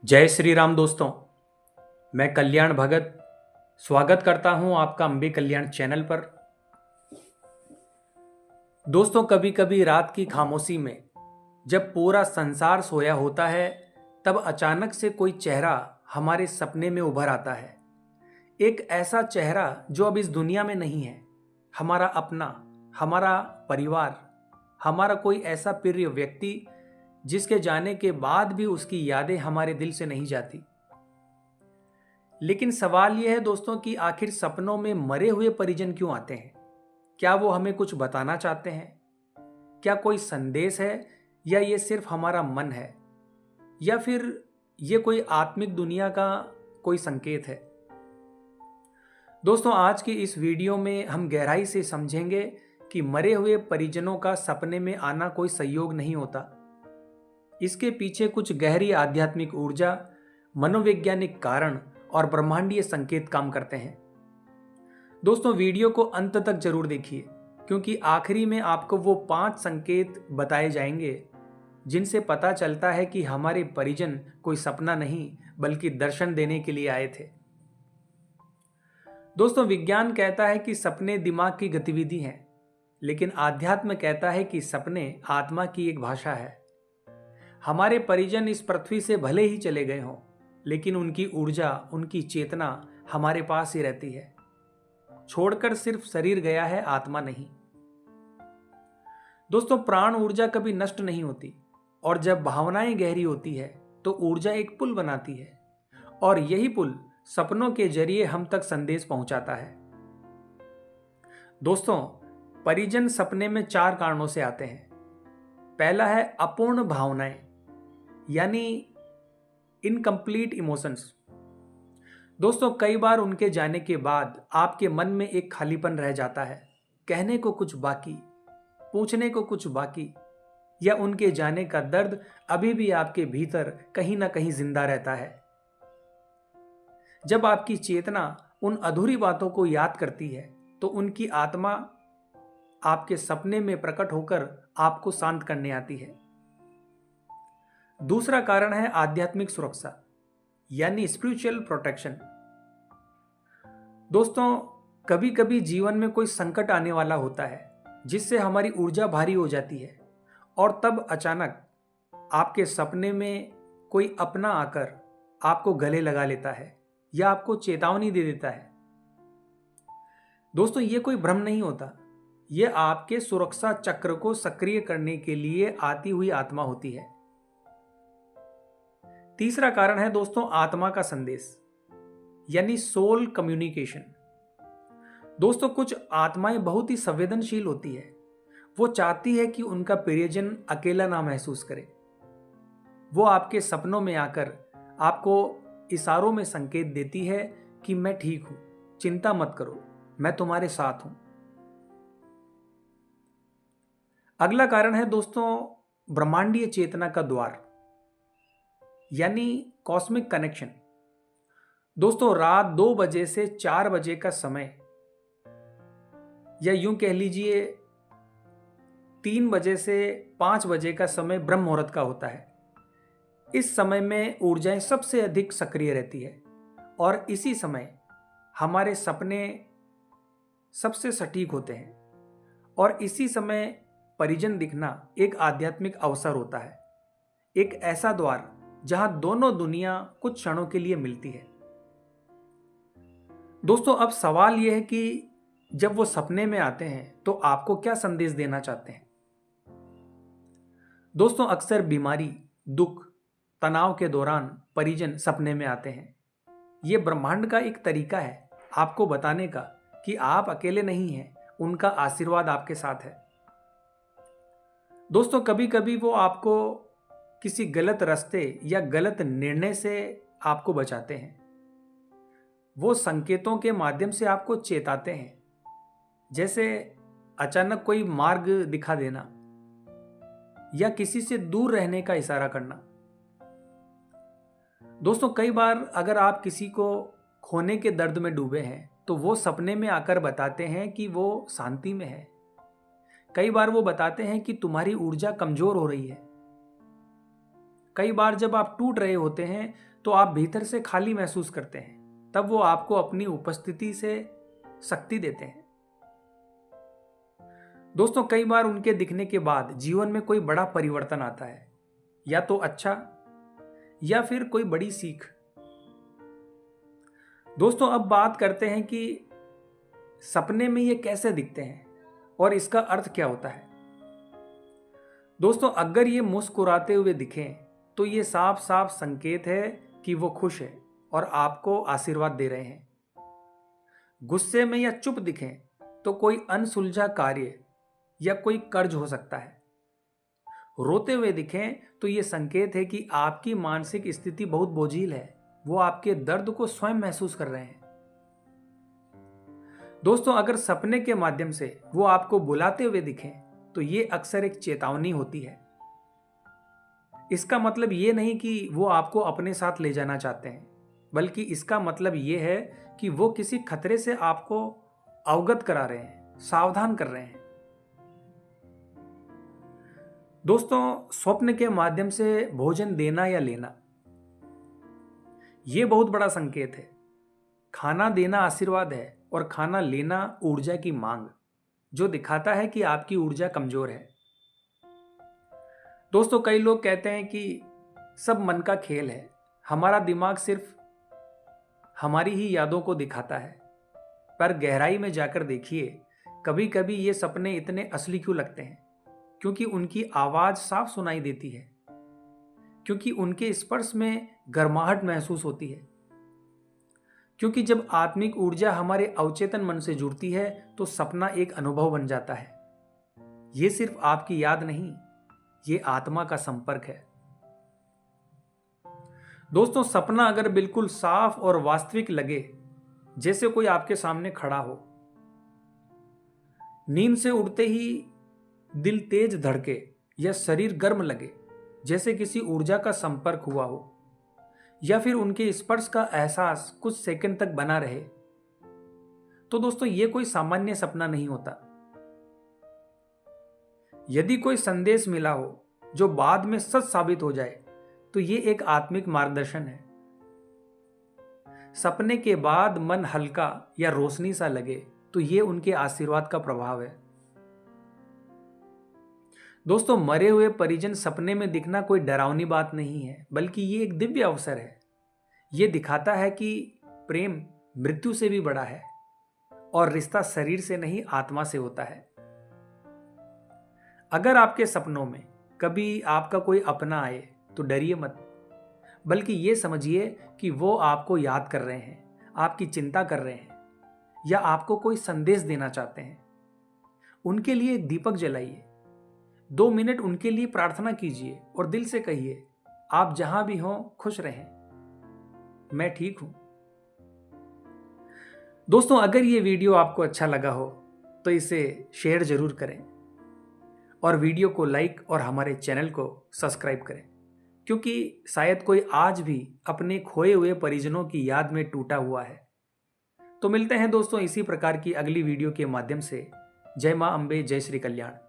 जय श्री राम दोस्तों। मैं कल्याण भगत स्वागत करता हूं आपका अम्बे कल्याण चैनल पर। दोस्तों, कभी कभी रात की खामोशी में जब पूरा संसार सोया होता है तब अचानक से कोई चेहरा हमारे सपने में उभर आता है। एक ऐसा चेहरा जो अब इस दुनिया में नहीं है, हमारा अपना, हमारा परिवार, हमारा कोई ऐसा प्रिय व्यक्ति जिसके जाने के बाद भी उसकी यादें हमारे दिल से नहीं जाती। लेकिन सवाल यह है दोस्तों कि आखिर सपनों में मरे हुए परिजन क्यों आते हैं? क्या वो हमें कुछ बताना चाहते हैं? क्या कोई संदेश है, या ये सिर्फ हमारा मन है, या फिर ये कोई आत्मिक दुनिया का कोई संकेत है? दोस्तों, आज की इस वीडियो में हम गहराई से समझेंगे कि मरे हुए परिजनों का सपने में आना कोई संयोग नहीं होता। इसके पीछे कुछ गहरी आध्यात्मिक ऊर्जा, मनोवैज्ञानिक कारण और ब्रह्मांडीय संकेत काम करते हैं। दोस्तों, वीडियो को अंत तक जरूर देखिए, क्योंकि आखिरी में आपको वो 5 संकेत बताए जाएंगे जिनसे पता चलता है कि हमारे परिजन कोई सपना नहीं बल्कि दर्शन देने के लिए आए थे। दोस्तों, विज्ञान कहता है कि सपने दिमाग की गतिविधि हैं, लेकिन आध्यात्म कहता है कि सपने आत्मा की एक भाषा है। हमारे परिजन इस पृथ्वी से भले ही चले गए हों, लेकिन उनकी ऊर्जा, उनकी चेतना हमारे पास ही रहती है। छोड़कर सिर्फ शरीर गया है, आत्मा नहीं। दोस्तों, प्राण ऊर्जा कभी नष्ट नहीं होती, और जब भावनाएं गहरी होती है तो ऊर्जा एक पुल बनाती है, और यही पुल सपनों के जरिए हम तक संदेश पहुंचाता है। दोस्तों, परिजन सपने में 4 कारणों से आते हैं। पहला है अपूर्ण भावनाएं, यानी इनकम्प्लीट इमोशंस। दोस्तों, कई बार उनके जाने के बाद आपके मन में एक खालीपन रह जाता है, कहने को कुछ बाकी, पूछने को कुछ बाकी, या उनके जाने का दर्द अभी भी आपके भीतर कहीं ना कहीं जिंदा रहता है। जब आपकी चेतना उन अधूरी बातों को याद करती है तो उनकी आत्मा आपके सपने में प्रकट होकर आपको शांत करने आती है। दूसरा कारण है आध्यात्मिक सुरक्षा, यानी स्पिरिचुअल प्रोटेक्शन। दोस्तों, कभी कभी जीवन में कोई संकट आने वाला होता है जिससे हमारी ऊर्जा भारी हो जाती है, और तब अचानक आपके सपने में कोई अपना आकर आपको गले लगा लेता है या आपको चेतावनी दे देता है। दोस्तों, ये कोई भ्रम नहीं होता, ये आपके सुरक्षा चक्र को सक्रिय करने के लिए आती हुई आत्मा होती है। तीसरा कारण है दोस्तों आत्मा का संदेश, यानी सोल कम्युनिकेशन। दोस्तों, कुछ आत्माएं बहुत ही संवेदनशील होती है। वो चाहती है कि उनका प्रियजन अकेला ना महसूस करे। वो आपके सपनों में आकर आपको इशारों में संकेत देती है कि मैं ठीक हूं, चिंता मत करो, मैं तुम्हारे साथ हूं। अगला कारण है दोस्तों ब्रह्मांडीय चेतना का द्वार, यानी कॉस्मिक कनेक्शन। दोस्तों, रात 2 बजे से 4 बजे का समय, या यूं कह लीजिए 3 बजे से 5 बजे का समय ब्रह्म मुहूर्त का होता है। इस समय में ऊर्जाएं सबसे अधिक सक्रिय रहती है, और इसी समय हमारे सपने सबसे सटीक होते हैं, और इसी समय परिजन दिखना एक आध्यात्मिक अवसर होता है, एक ऐसा द्वार जहां दोनों दुनिया कुछ क्षणों के लिए मिलती है। दोस्तों, अब सवाल यह है कि जब वो सपने में आते हैं तो आपको क्या संदेश देना चाहते हैं? दोस्तों, अक्सर बीमारी, दुख, तनाव के दौरान परिजन सपने में आते हैं। यह ब्रह्मांड का एक तरीका है आपको बताने का कि आप अकेले नहीं हैं, उनका आशीर्वाद आपके साथ है। दोस्तों, कभी कभी वो आपको किसी गलत रास्ते या गलत निर्णय से आपको बचाते हैं। वो संकेतों के माध्यम से आपको चेताते हैं, जैसे अचानक कोई मार्ग दिखा देना या किसी से दूर रहने का इशारा करना। दोस्तों, कई बार अगर आप किसी को खोने के दर्द में डूबे हैं तो वो सपने में आकर बताते हैं कि वो शांति में है। कई बार वो बताते हैं कि तुम्हारी ऊर्जा कमजोर हो रही है। कई बार जब आप टूट रहे होते हैं तो आप भीतर से खाली महसूस करते हैं, तब वो आपको अपनी उपस्थिति से शक्ति देते हैं। दोस्तों, कई बार उनके दिखने के बाद जीवन में कोई बड़ा परिवर्तन आता है, या तो अच्छा या फिर कोई बड़ी सीख। दोस्तों, अब बात करते हैं कि सपने में ये कैसे दिखते हैं और इसका अर्थ क्या होता है। दोस्तों, अगर ये मुस्कुराते हुए दिखें तो ये साफ साफ संकेत है कि वो खुश है और आपको आशीर्वाद दे रहे हैं। गुस्से में या चुप दिखें तो कोई अनसुलझा कार्य या कोई कर्ज हो सकता है। रोते हुए दिखें तो ये संकेत है कि आपकी मानसिक स्थिति बहुत बोझिल है, वो आपके दर्द को स्वयं महसूस कर रहे हैं। दोस्तों, अगर सपने के माध्यम से वो आपको बुलाते हुए दिखें तो ये अक्सर एक चेतावनी होती है। इसका मतलब ये नहीं कि वो आपको अपने साथ ले जाना चाहते हैं, बल्कि इसका मतलब ये है कि वो किसी खतरे से आपको अवगत करा रहे हैं, सावधान कर रहे हैं। दोस्तों, स्वप्न के माध्यम से भोजन देना या लेना, यह बहुत बड़ा संकेत है। खाना देना आशीर्वाद है और खाना लेना ऊर्जा की मांग, जो दिखाता है कि आपकी ऊर्जा कमजोर है। दोस्तों, कई लोग कहते हैं कि सब मन का खेल है, हमारा दिमाग सिर्फ हमारी ही यादों को दिखाता है। पर गहराई में जाकर देखिए, कभी कभी ये सपने इतने असली क्यों लगते हैं? क्योंकि उनकी आवाज साफ सुनाई देती है, क्योंकि उनके स्पर्श में गर्माहट महसूस होती है, क्योंकि जब आत्मिक ऊर्जा हमारे अवचेतन मन से जुड़ती है तो सपना एक अनुभव बन जाता है। यह सिर्फ आपकी याद नहीं, ये आत्मा का संपर्क है। दोस्तों, सपना अगर बिल्कुल साफ और वास्तविक लगे, जैसे कोई आपके सामने खड़ा हो, नींद से उठते ही दिल तेज धड़के या शरीर गर्म लगे, जैसे किसी ऊर्जा का संपर्क हुआ हो, या फिर उनके स्पर्श का एहसास कुछ सेकंड तक बना रहे, तो दोस्तों ये कोई सामान्य सपना नहीं होता। यदि कोई संदेश मिला हो जो बाद में सच साबित हो जाए, तो ये एक आत्मिक मार्गदर्शन है। सपने के बाद मन हल्का या रोशनी सा लगे तो ये उनके आशीर्वाद का प्रभाव है। दोस्तों, मरे हुए परिजन सपने में दिखना कोई डरावनी बात नहीं है, बल्कि ये एक दिव्य अवसर है। ये दिखाता है कि प्रेम मृत्यु से भी बड़ा है और रिश्ता शरीर से नहीं, आत्मा से होता है। अगर आपके सपनों में कभी आपका कोई अपना आए तो डरिए मत, बल्कि ये समझिए कि वो आपको याद कर रहे हैं, आपकी चिंता कर रहे हैं, या आपको कोई संदेश देना चाहते हैं। उनके लिए एक दीपक जलाइए, 2 मिनट उनके लिए प्रार्थना कीजिए और दिल से कहिए, आप जहां भी हों खुश रहें, मैं ठीक हूं। दोस्तों, अगर ये वीडियो आपको अच्छा लगा हो तो इसे शेयर जरूर करें और वीडियो को लाइक और हमारे चैनल को सब्सक्राइब करें, क्योंकि शायद कोई आज भी अपने खोए हुए परिजनों की याद में टूटा हुआ है। तो मिलते हैं दोस्तों इसी प्रकार की अगली वीडियो के माध्यम से। जय मां अम्बे, जय श्री कल्याण।